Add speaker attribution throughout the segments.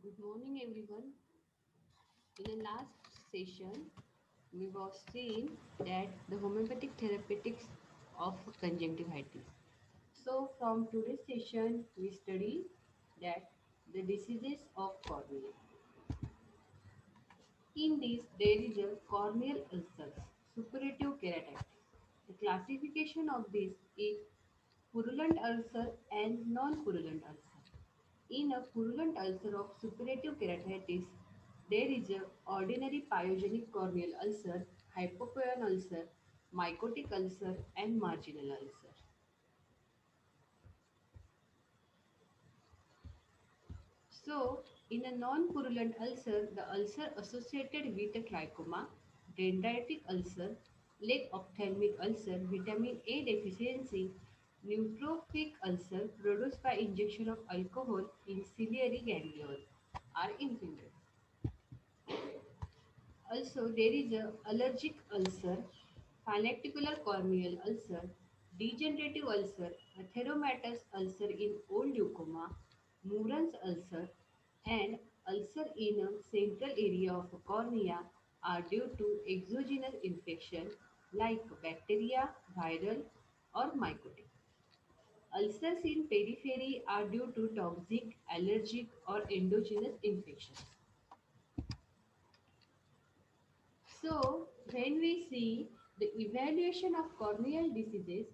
Speaker 1: Good morning, everyone. In the last session, we have seen that the homeopathic therapeutics of conjunctivitis. So, from today's session, we study that the diseases of cornea. In this, there is a corneal ulcers, suppurative keratitis. The classification of this is purulent ulcer and non-purulent ulcer. In a purulent ulcer of suppurative keratitis, there is a ordinary pyogenic corneal ulcer, hypopoeon ulcer, mycotic ulcer, and marginal ulcer. So, in a non-purulent ulcer, the ulcer associated with a trachoma, dendritic ulcer, leg ophthalmic ulcer, vitamin A deficiency, neutrophic ulcer produced by injection of alcohol in ciliary ganglion are included. Also, there is a allergic ulcer, panacticular corneal ulcer, degenerative ulcer, atheromatous ulcer in old leukoma, Moran's ulcer, and ulcer in a central area of cornea are due to exogenous infection like bacteria, viral, or mycotic. Ulcers in periphery are due to toxic, allergic, or endogenous infections. So, when we see the evaluation of corneal diseases,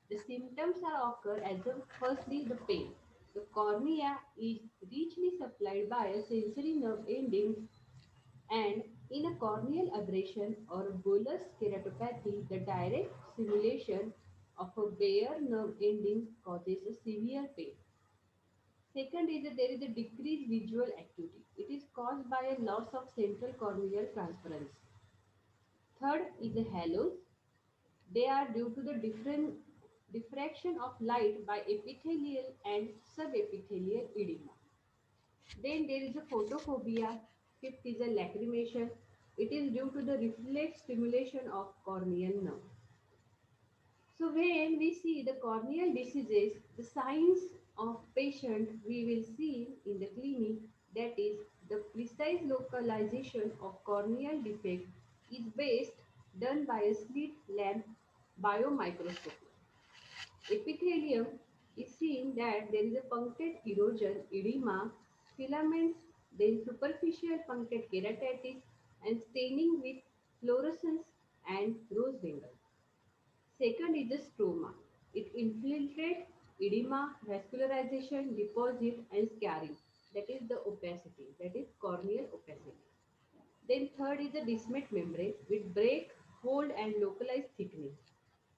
Speaker 1: the symptoms are occur as firstly the pain. The cornea is richly supplied by a sensory nerve endings, and in a corneal abrasion or bullous keratopathy, the direct stimulation of a bare nerve ending causes a severe pain. Second is that there is a decreased visual acuity. It is caused by a loss of central corneal transparency. Third is the halos. They are due to the different diffraction of light by epithelial and subepithelial edema. Then there is a photophobia. Fifth is a lacrimation. It is due to the reflex stimulation of corneal nerve. So when we see the corneal diseases, the signs of patient we will see in the clinic, that is the precise localization of corneal defect is based done by a slit lamp biomicroscopy. Epithelium is seen that there is a punctate erosion, edema, filaments, then superficial punctate keratitis and staining with fluorescence and rose bengal. Second is the stroma. It infiltrates edema, vascularization, deposit, and scarring. That is the opacity. That is corneal opacity. Then third is the Descemet membrane with break, hold, and localized thickening.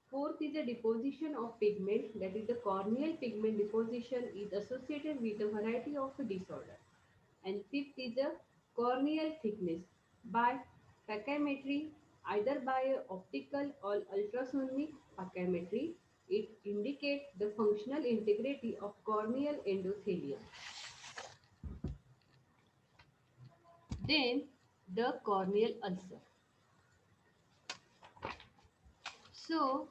Speaker 1: Fourth is the deposition of pigment. That is the corneal pigment deposition is associated with a variety of disorder. And fifth is the corneal thickness by pachymetry, either by optical or ultrasonic pachymetry. It indicates the functional integrity of corneal endothelium. Then the corneal ulcer. So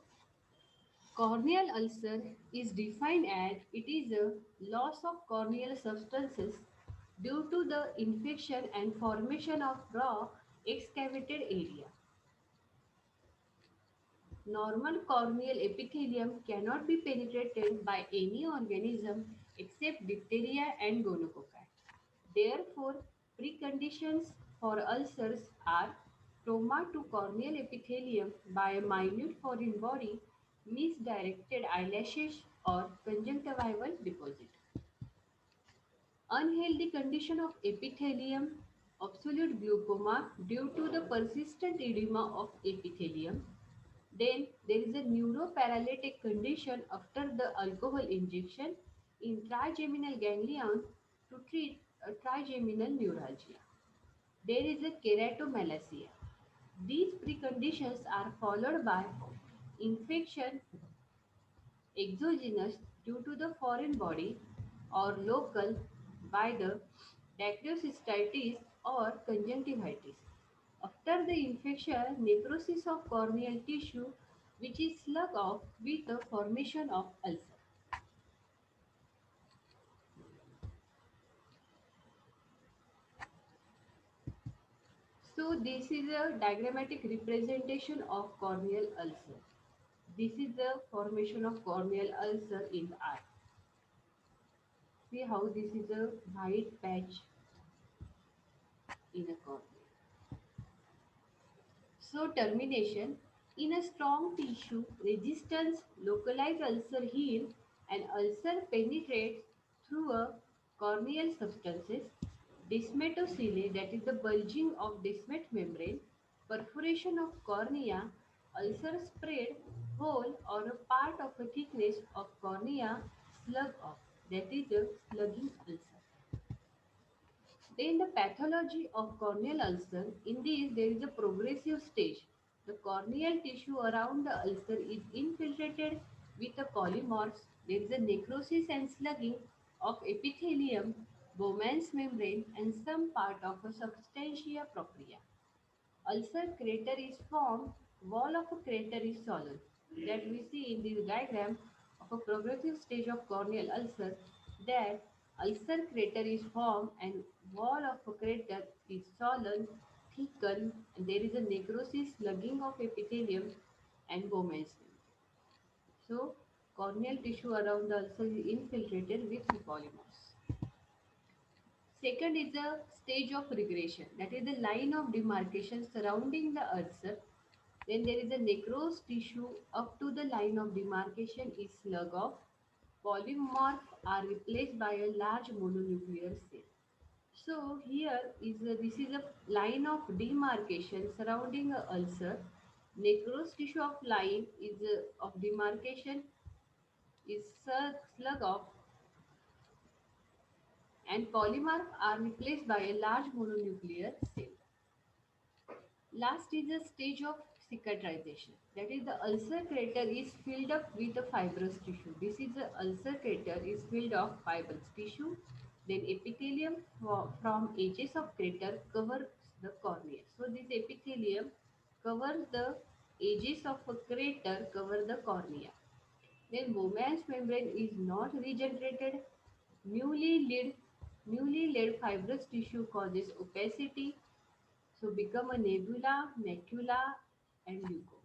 Speaker 1: corneal ulcer is defined as it is a loss of corneal substances due to the infection and formation of raw excavated area. Normal corneal epithelium cannot be penetrated by any organism except diphtheria and gonococci. Therefore, preconditions for ulcers are trauma to corneal epithelium by a minute foreign body, misdirected eyelashes, or conjunctival deposit. Unhealthy condition of epithelium, absolute glaucoma due to the persistent edema of epithelium. Then there is a neuroparalytic condition after the alcohol injection in trigeminal ganglion to treat a trigeminal neuralgia. There is a keratomalacia. These preconditions are followed by infection exogenous due to the foreign body or local by the dacryocystitis or conjunctivitis. After the infection, necrosis of corneal tissue which is slug off with the formation of ulcer. So this is a diagrammatic representation of corneal ulcer. This is the formation of corneal ulcer in the eye. See how this is a white patch in a cornea. So termination in a strong tissue resistance localized ulcer heal and ulcer penetrates through a corneal substances desmetocele that is the bulging of desmet membrane perforation of cornea ulcer spread whole or a part of a thickness of cornea slug off that is a slugging ulcer. Then the pathology of corneal ulcer. In this, there is a progressive stage. The corneal tissue around the ulcer is infiltrated with the polymorphs. There is a necrosis and slugging of epithelium, Bowman's membrane, and some part of a substantia propria. Ulcer crater is formed, wall of a crater is swollen. That we see in this diagram of a progressive stage of corneal ulcer that ulcer crater is formed and wall of a crater is swollen, thickened, and there is a necrosis, slugging of epithelium and Bowman's membrane. So corneal tissue around the ulcer is infiltrated with polymers. Second is the stage of regression, that is the line of demarcation surrounding the ulcer. Then there is a necrosed tissue up to the line of demarcation is slug off. Polymorph are replaced by a large mononuclear cell. So here is this is a line of demarcation surrounding a ulcer. Necrosed tissue of line is of demarcation is slug off and polymorph are replaced by a large mononuclear cell. Last is the stage of cicatrization. That is the ulcer crater is filled up with the fibrous tissue. This is the ulcer crater is filled of fibrous tissue. Then epithelium from edges of crater covers the cornea. So this epithelium covers the edges of a crater cover the cornea. Then Bowman's membrane is not regenerated. Newly laid, newly laid fibrous tissue causes opacity so become a nebula, macula, and leucoma.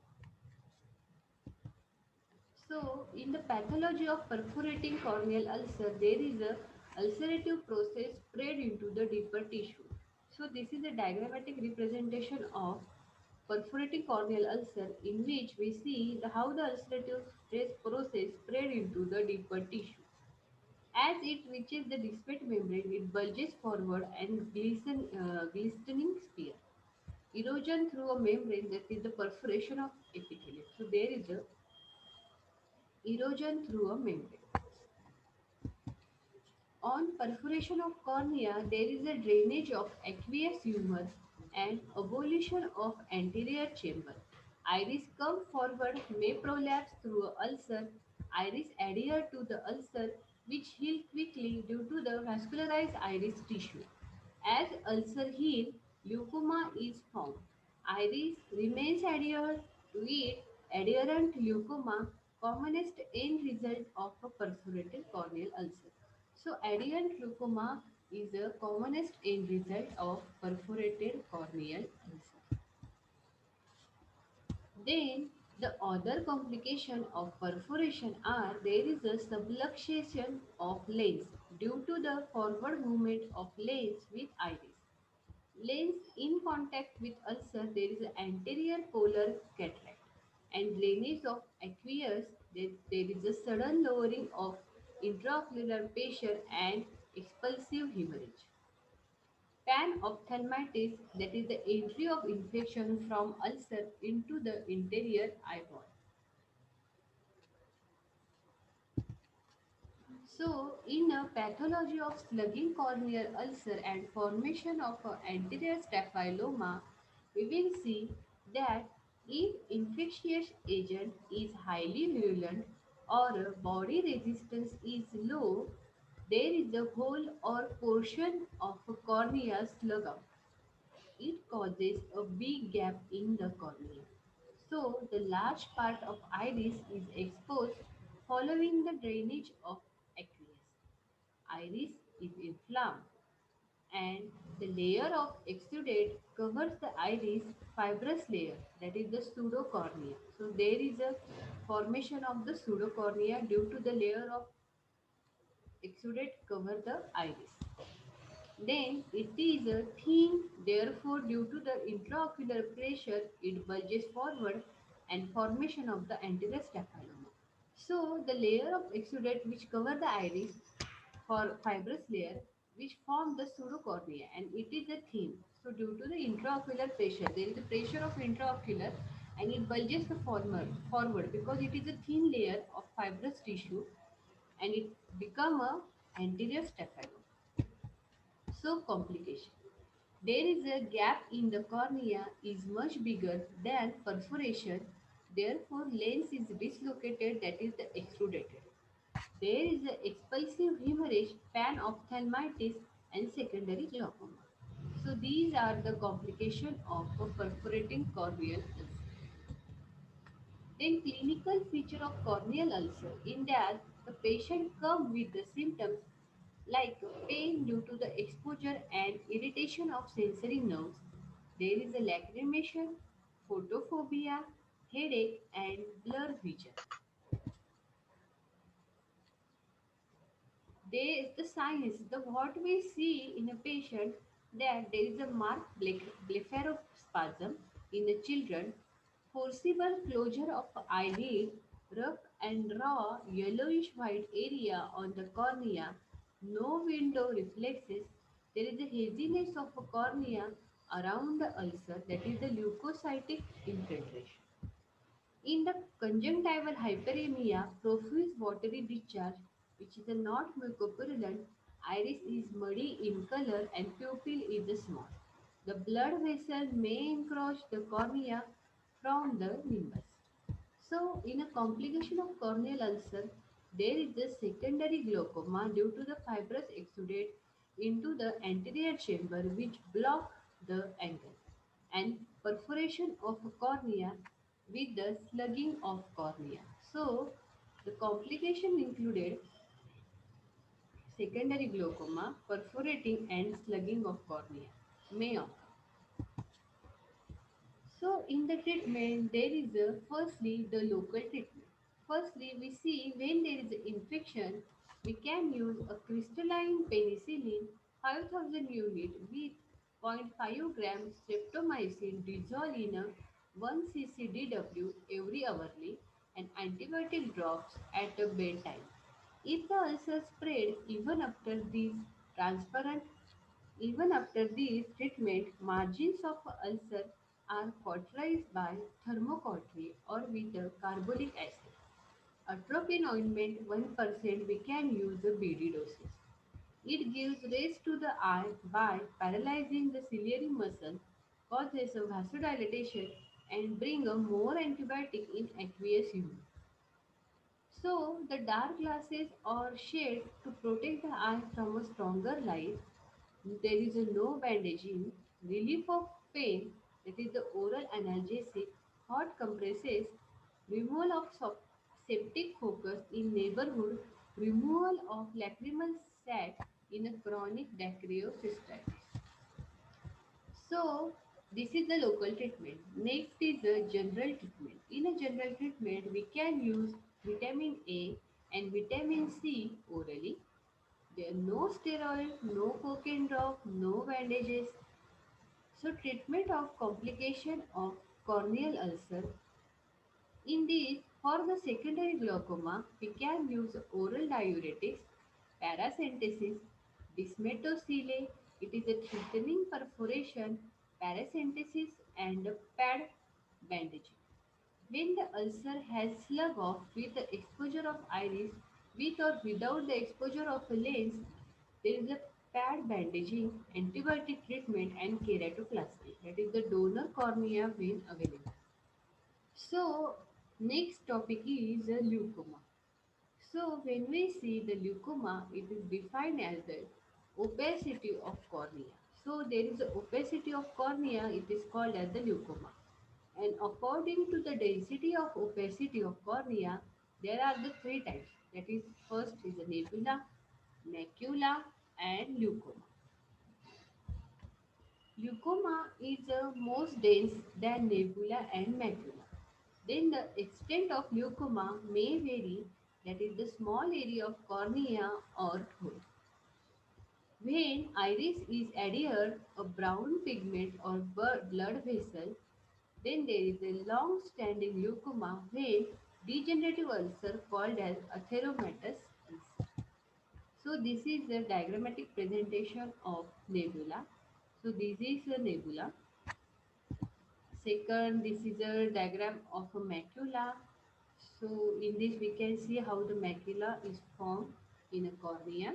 Speaker 1: So in the pathology of perforating corneal ulcer, there is a ulcerative process spread into the deeper tissue. So this is a diagrammatic representation of perforating corneal ulcer in which we see how the ulcerative stress process spread into the deeper tissue. As it reaches the distant membrane, it bulges forward and glistening spear. Erosion through a membrane that is the perforation of epithelium. So there is a erosion through a membrane. On perforation of cornea, there is a drainage of aqueous humor and abolition of anterior chamber. Iris come forward may prolapse through a ulcer. Iris adhere to the ulcer which heal quickly due to the vascularized iris tissue. As ulcer heal, leukoma is formed. Iris remains adhered to it. Adherent leukoma, commonest end result of a perforated corneal ulcer. So, adherent leukoma is the commonest end result of perforated corneal ulcer. Then, the other complication of perforation are there is a subluxation of lens due to the forward movement of lens with iris. Lens in contact with ulcer, there is an anterior polar cataract and drainage of aqueous. There is a sudden lowering of intraocular pressure and expulsive hemorrhage. Panophthalmitis, that is the entry of infection from ulcer into the interior eyeball. So, in a pathology of slugging corneal ulcer and formation of an anterior staphyloma, we will see that if infectious agent is highly virulent or body resistance is low, there is a hole or portion of a cornea slug out. It causes a big gap in the cornea. So, the large part of iris is exposed following the drainage of aqueous. Iris is inflamed. and the layer of exudate covers the iris fibrous layer, that is the pseudocornea. So there is a formation of the pseudocornea due to the layer of exudate cover the iris. Then it is a thin, therefore due to the intraocular pressure it bulges forward and formation of the anterior staphyloma. So the layer of exudate which cover the iris for fibrous layer which form the pseudocornea, and it is a thin. So due to the intraocular pressure, there is a pressure of intraocular and it bulges the forward because it is a thin layer of fibrous tissue and it become a anterior staphyloma. So complication. There is a gap in the cornea is much bigger than perforation, therefore lens is dislocated, that is the extrudated. There is a expulsive hemorrhage, panophthalmitis and secondary glaucoma. So these are the complications of a perforating corneal ulcer. Then clinical feature of corneal ulcer in that the patient come with the symptoms like pain due to the exposure and irritation of sensory nerves. There is a lacrimation, photophobia, headache and blur vision. There is the signs, the what we see in a patient that there is a marked blepharospasm in the children, forcible closure of eyelid, rough and raw yellowish white area on the cornea, no window reflexes, there is a haziness of a cornea around the ulcer, that is the leukocytic infiltration. In the conjunctival hyperemia, profuse watery discharge, which is a not mucopurulent, iris is muddy in color and pupil is small. The blood vessel may encroach the cornea from the nimbus. So, in a complication of corneal ulcer, there is a secondary glaucoma due to the fibrous exudate into the anterior chamber which block the angle, and perforation of cornea with the slugging of cornea. So, the complication included secondary glaucoma, perforating and slugging of cornea may occur. So, in the treatment, there is firstly the local treatment. Firstly, we see when there is infection, we can use a crystalline penicillin 5000 unit with zero point 0.5 gram streptomycin dissolved in a 1 cc DW every hourly and antibiotic drops at a bedtime. If the ulcer spread transparent even after this treatment, margins of ulcer are cauterized by thermocautery or with a carbolic acid. Atropine ointment 1% we can use a BD doses. It gives rest to the eye by paralyzing the ciliary muscle, causes a vasodilation and bring a more antibiotic in aqueous humor. So the dark glasses or shade to protect the eye from a stronger light. There is a no bandaging, relief of pain, that is the oral analgesic, hot compresses, removal of septic focus in neighborhood, removal of lacrimal sac in a chronic dacryocystitis. So, this is the local treatment. Next is the general treatment. In a general treatment, we can use vitamin A and vitamin C orally. There are no steroid, no cocaine drop, no bandages. So, treatment of complication of corneal ulcer. In this, for the secondary glaucoma, we can use oral diuretics, paracentesis, dismetosile. It is a threatening perforation, paracentesis, and pad bandaging. When the ulcer has slug off with the exposure of iris, with or without the exposure of a lens, there is a pad bandaging, antibiotic treatment, and keratoplasty. That is the donor cornea when available. So, next topic is leukemia. So, when we see the leukemia, it is defined as the opacity of cornea. So, there is a opacity of cornea, it is called as the leukemia. And according to the density of opacity of cornea, there are the three types. That is, first is the nebula, macula, and leukemia. Leucoma is most dense than nebula and macula. Then the extent of leucoma may vary, that is the small area of cornea or hole. When iris is adhered a brown pigment or blood vessel, then there is a long-standing leucoma when degenerative ulcer called as atheromatous ulcer. So this is the diagrammatic presentation of nebula. So this is a nebula. Second, this is a diagram of a macula. So in this we can see how the macula is formed in a cornea.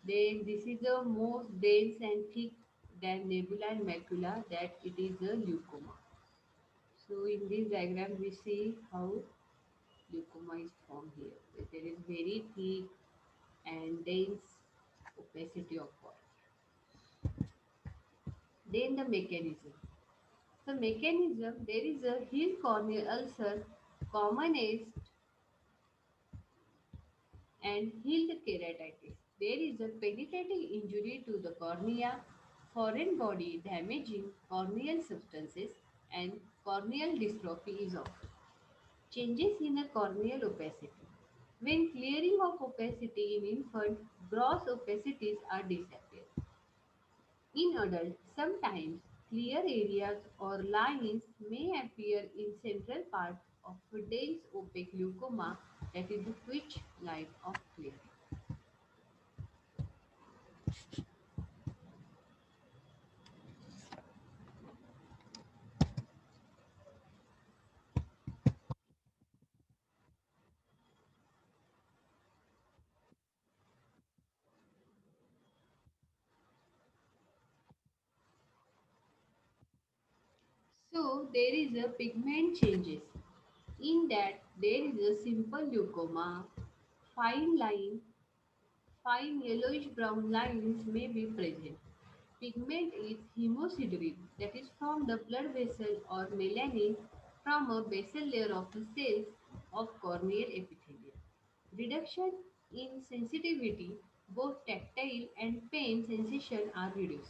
Speaker 1: Then this is the most dense and thick than nebula and macula, that it is a leucoma. So in this diagram we see how leucoma is formed here. There is very thick and dense opacity of cornea. Then the mechanism. The mechanism, there is a heel corneal ulcer, commonest, and healed keratitis. There is a penetrating injury to the cornea, foreign body damaging corneal substances, and corneal dystrophy is often. Changes in a corneal opacity. When clearing of opacity in infant, gross opacities are disappear. In adults, sometimes clear areas or lines may appear in central part of a dense opaque leucoma, that is the twitch line of clearing. So there is a pigment changes. In that there is a simple leucoma, fine line, fine yellowish brown lines may be present. Pigment is hemosiderin, that is from the blood vessel, or melanin from a basal layer of the cells of corneal epithelium. Reduction in sensitivity, both tactile and pain sensation are reduced.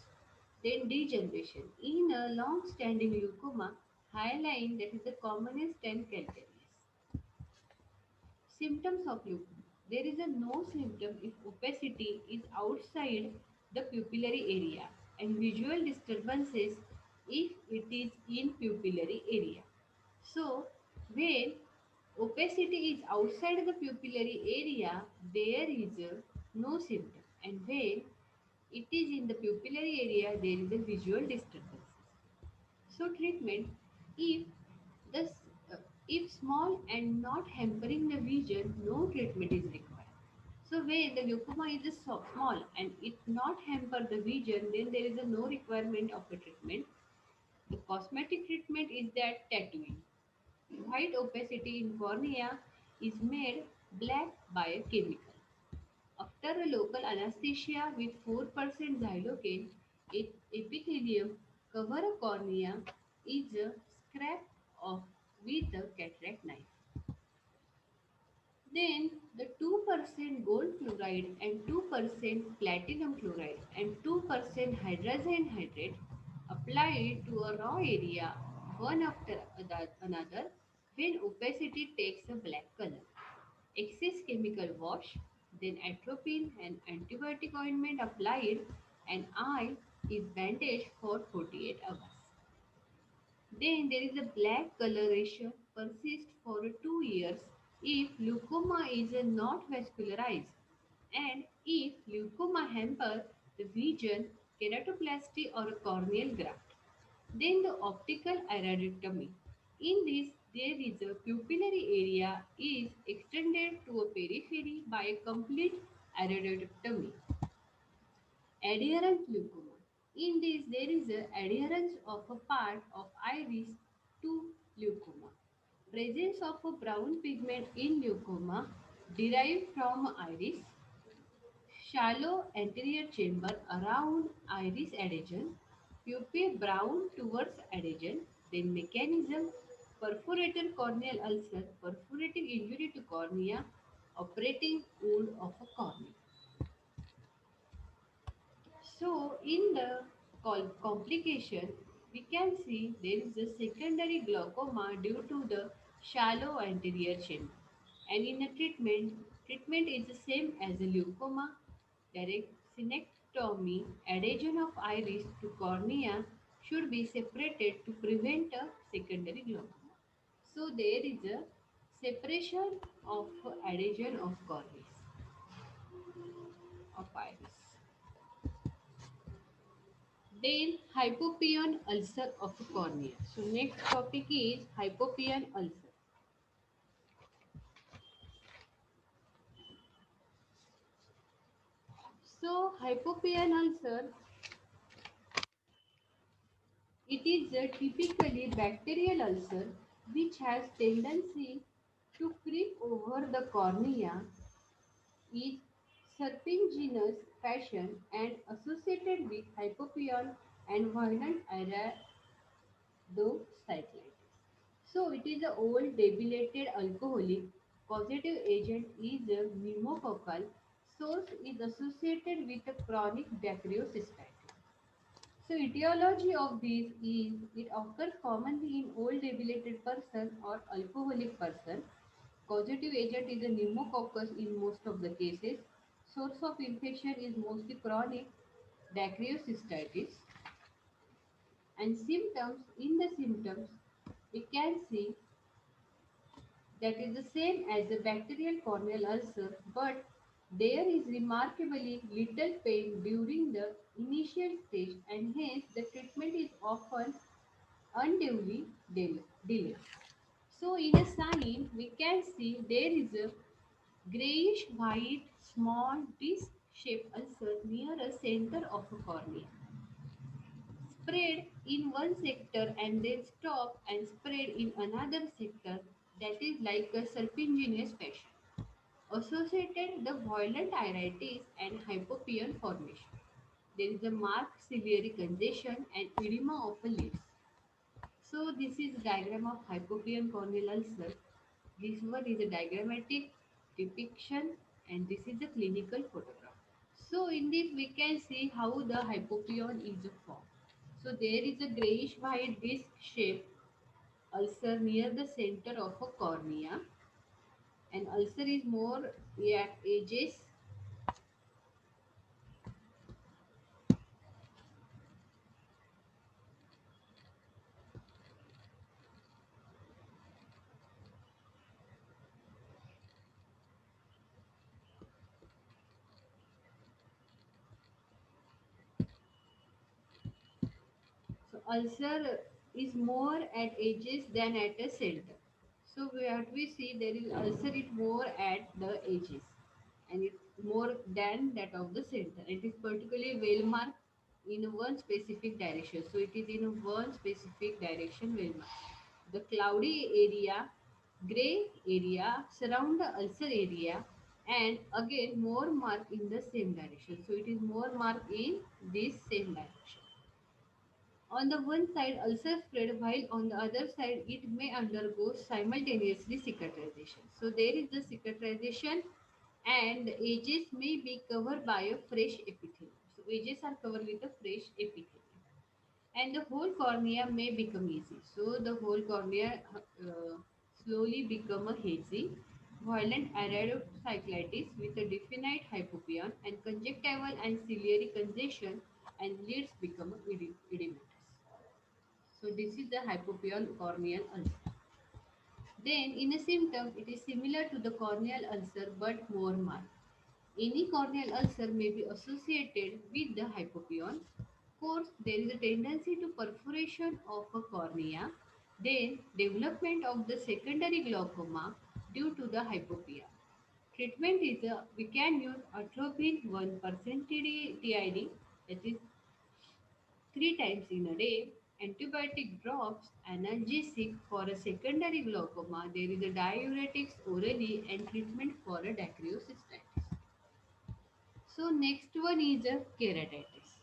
Speaker 1: Then degeneration. In a long-standing leucoma, hyaline, that is the commonest and calcareous. Symptoms of leucoma. There is a no symptom if opacity is outside the pupillary area, and visual disturbances if it is in pupillary area. So, when opacity is outside the pupillary area, there is no symptom, and when it is in the pupillary area, there is a visual disturbance. So treatment, if the if small and not hampering the vision, no treatment is required. So where the leucoma is small and it not hamper the vision, then there is a no requirement of a treatment. The cosmetic treatment is that tattooing. White opacity in cornea is made black by a chemical. After a local anesthesia with 4% xylocaine, epithelium cover a cornea is scraped off with a cataract knife. Then the 2% gold fluoride and 2% platinum chloride and 2% hydrogen hydrate applied to a raw area one after another when opacity takes a black color. Excess chemical wash, then atropine and antibiotic ointment applied, and eye is bandaged for 48 hours. Then there is a black coloration persists for 2 years if leukemia is not vascularized, and if leukemia hamper the vision, keratoplasty or a corneal graft. Then the optical iridectomy. In this, there is a pupillary area is extended to a periphery by a complete iridectomy. Adherent leukemia. In this, there is a adherence of a part of iris to leukemia. Presence of a brown pigment in leukemia derived from iris. Shallow anterior chamber around iris adhesion. Pupae brown towards adhesion. Then mechanism, perforated corneal ulcer, perforating injury to cornea, operating wound of a cornea. So, in the complication, we can see there is a secondary glaucoma due to the shallow anterior chamber. And in a treatment is the same as a leukoma, direct synectomy, adhesion of iris to cornea should be separated to prevent a secondary glaucoma. So there is a separation of adhesion of corneas of iris. Then hypopion ulcer of the cornea. So next topic is hypopion ulcer. So hypopion ulcer, it is a typically bacterial ulcer which has tendency to creep over the cornea, is serpiginous fashion and associated with hypopion and violent iridocyclitis. So it is a old debilitated alcoholic. Causative agent is a pneumococcal. Source is associated with a chronic dacryocystitis. So etiology of this is it occurs commonly in old debilitated person or alcoholic person. Causative agent is a pneumococcus in most of the cases. Source of infection is mostly chronic dacryocystitis. And symptoms, in the symptoms, we can see that is the same as the bacterial corneal ulcer, but there is remarkably little pain during the initial stage and hence the treatment is often unduly delayed. So in a sign we can see there is a grayish white small disc shaped ulcer near a center of a cornea, spread in one sector and then stop and spread in another sector, that is like a serpiginous fashion. Associated the violent iritis and hypopion formation. There is a marked ciliary congestion and edema of the lids. So this is diagram of hypopion corneal ulcer. This one is a diagrammatic depiction and this is a clinical photograph. So in this we can see how the hypopion is formed. So there is a grayish white disc shaped ulcer near the center of a cornea, and ulcer is more at edges. So ulcer is more at edges than at a center. So what we see there is ulcer is more at the edges and it's more than that of the center. It is particularly well marked in one specific direction. So it is in one specific direction well marked. The cloudy area, gray area surround the ulcer area and again more marked in the same direction. So it is more marked in this same direction. On the one side, ulcer spread, while on the other side, it may undergo simultaneously cicatrization. So there is the cicatrization, and the edges may be covered by a fresh epithelium. So edges are covered with a fresh epithelium, and the whole cornea may become easy. So the whole cornea slowly become a hazy, violent iridocyclitis with a definite hypopion, and conjunctival and ciliary congestion, and lids become edematous. So this is the hypopion corneal ulcer. Then in a symptom, it is similar to the corneal ulcer but more marked. Any corneal ulcer may be associated with the hypopion. Of course, there is a tendency to perforation of a cornea, then development of the secondary glaucoma due to the hypopia. Treatment is we can use atropine 1% TID, that is 3 times in a day, antibiotic drops, analgesic for a secondary glaucoma. There is a diuretics orally and treatment for a dacryocystitis. So next one is a keratitis.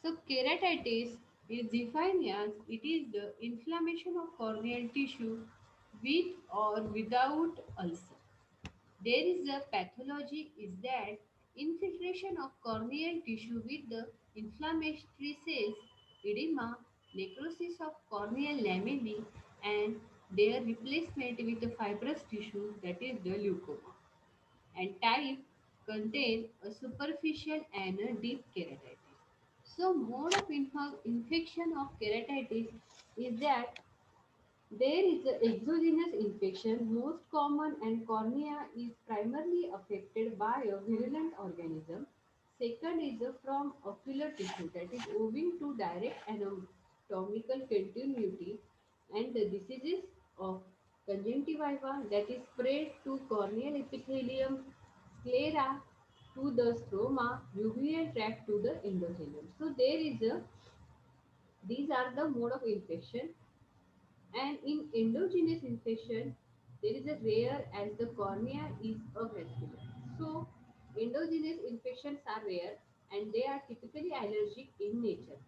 Speaker 1: So keratitis is defined as it is the inflammation of corneal tissue with or without ulcer. There is a pathology is that infiltration of corneal tissue with the inflammatory cells, edema, necrosis of corneal lamellae, and their replacement with the fibrous tissue that is the leucoma. And type contain a superficial and a deep keratitis. So mode of infection of keratitis is that there is an exogenous infection, most common, and cornea is primarily affected by a virulent organism. Second is from ocular tissue, that is owing to direct anatomical continuity and the diseases of conjunctiva that is spread to corneal epithelium, sclera to the stroma, uveal tract to the endothelium. So there is a these are the mode of infection, and in endogenous infection, there is a rare as the cornea is avascular. So, endogenous infections are rare and they are typically allergic in nature.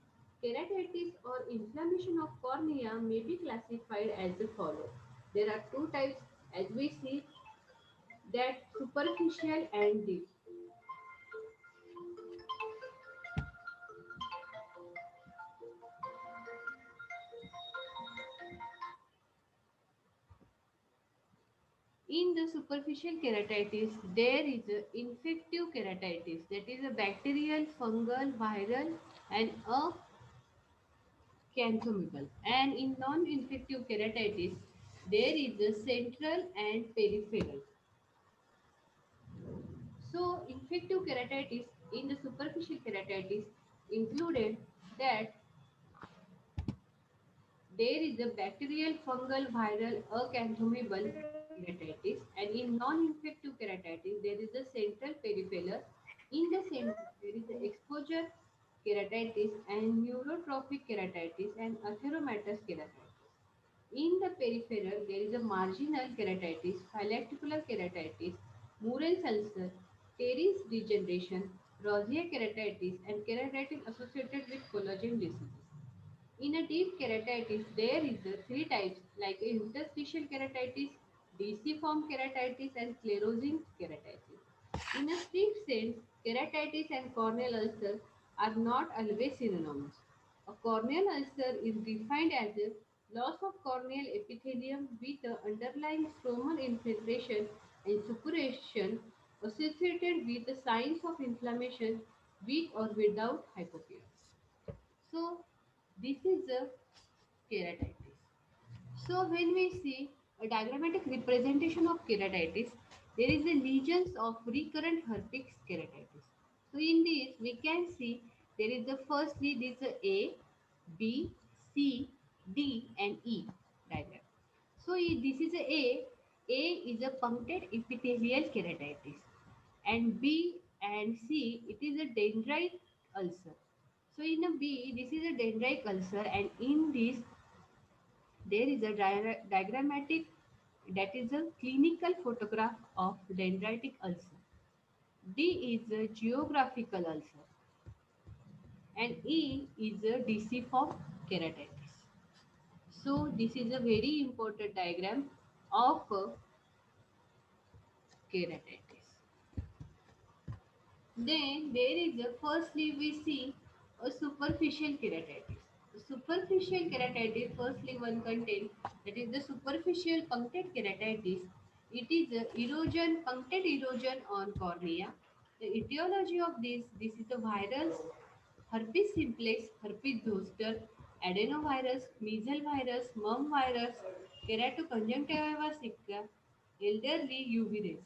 Speaker 1: Keratitis or inflammation of cornea may be classified as the follow. There are two types as we see, that superficial and deep. In the superficial keratitis, there is a infective keratitis, that is a bacterial, fungal, viral, and a canthomibal. And in non-infective keratitis, there is a central and peripheral. So, infective keratitis in the superficial keratitis included that there is a bacterial, fungal, viral, acanthomival keratitis, and in non-infective keratitis, there is a central peripheral. In the center, there is the exposure keratitis and neurotrophic keratitis and atheromatous keratitis. In the peripheral, there is a marginal keratitis, phylacticular keratitis, Murray's ulcer, Terry's degeneration, rosacea keratitis, and keratitis associated with collagen diseases. In a deep keratitis, there is the three types like interstitial keratitis, deciform keratitis, and sclerosing keratitis. In a strict sense, keratitis and corneal ulcer are not always synonymous. A corneal ulcer is defined as a loss of corneal epithelium with the underlying stromal infiltration and suppuration associated with the signs of inflammation with or without hypopia. So, this is a keratitis. So when we see a diagrammatic representation of keratitis, there is a lesions of recurrent herpes keratitis. So in this we can see there is the firstly this is A, B, C, D and E diagram. So this is a A. A is a punctate epithelial keratitis, and B and C it is a dendrite ulcer. So in a B this is a dendritic ulcer, and in this there is a diagrammatic, that is a clinical photograph of dendritic ulcer. D is a geographical ulcer and E is a deciform keratitis. So this is a very important diagram of keratitis. Then there is a firstly we see a superficial keratitis. The superficial keratitis, firstly one contain, that is the superficial punctate keratitis. It is a erosion, punctate erosion on cornea. The etiology of this is a virus, herpes simplex, herpes zoster, adenovirus, measles virus, mumps virus, keratoconjunctiva sicca, elderly UV rays.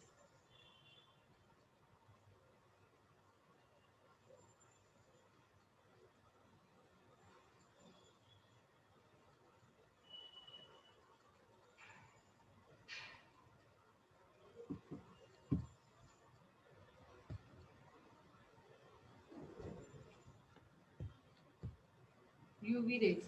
Speaker 1: UV rays.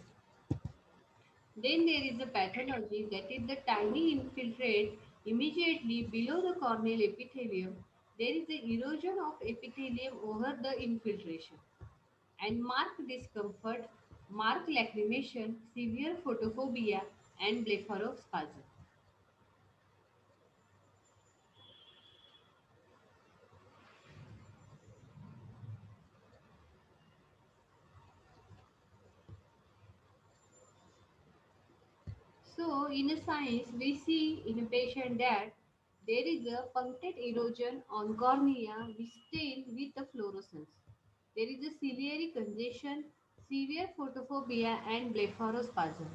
Speaker 1: Then there is a pathology, that is the tiny infiltrate immediately below the corneal epithelium. There is the erosion of epithelium over the infiltration and marked discomfort, marked lacrimation, severe photophobia and blepharospasm. So, in a science, we see in a patient that there is a punctate erosion on cornea which stain with the fluorescence. There is a ciliary congestion, severe photophobia, and blepharospasm.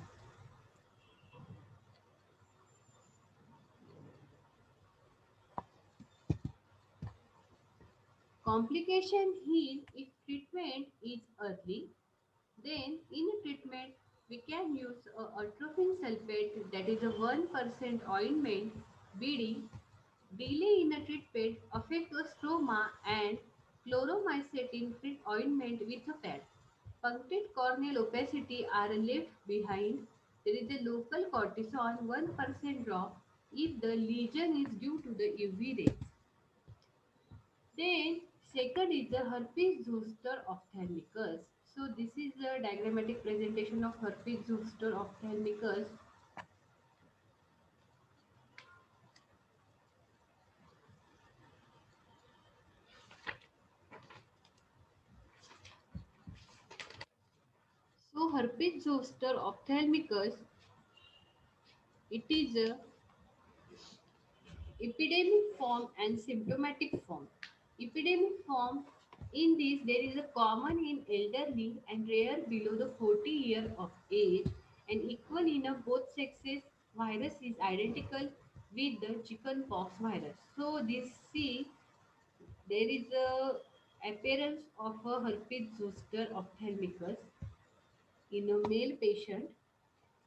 Speaker 1: Complication heal if treatment is early. Then, in a treatment, we can use atropine sulfate, that is a 1% ointment, BD. Delay in a treatment affect the stroma, and chloromycetin treat ointment with a pad. Punctate corneal opacity are left behind. There is a local cortisone 1% drop if the lesion is due to the UV rays. Then second is the herpes zoster ophthalmicus. So this is a diagrammatic presentation of herpes zoster ophthalmicus. So herpes zoster ophthalmicus, it is a epidemic form and symptomatic form. Epidemic form, in this there is a common in elderly and rare below the 40-year of age and equal in a both sexes. Virus is identical with the chickenpox virus. So this see there is a appearance of a herpes zoster ophthalmicus in a male patient.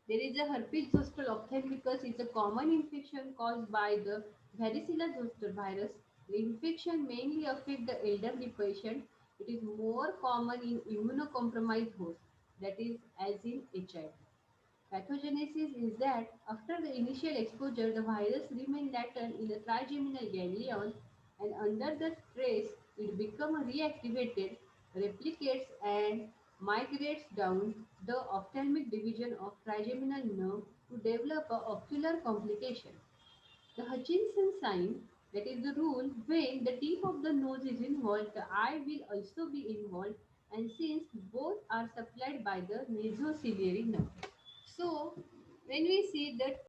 Speaker 1: There is a herpes zoster ophthalmicus is a common infection caused by the varicella zoster virus. The infection mainly affects the elderly patient. It is more common in immunocompromised hosts, that is, as in HIV. Pathogenesis is that after the initial exposure, the virus remains latent in the trigeminal ganglion and under the stress, it becomes reactivated, replicates, and migrates down the ophthalmic division of trigeminal nerve to develop a ocular complication. The Hutchinson sign, that is the rule, when the tip of the nose is involved, the eye will also be involved, and since both are supplied by the nasociliary nerve. So, when we see that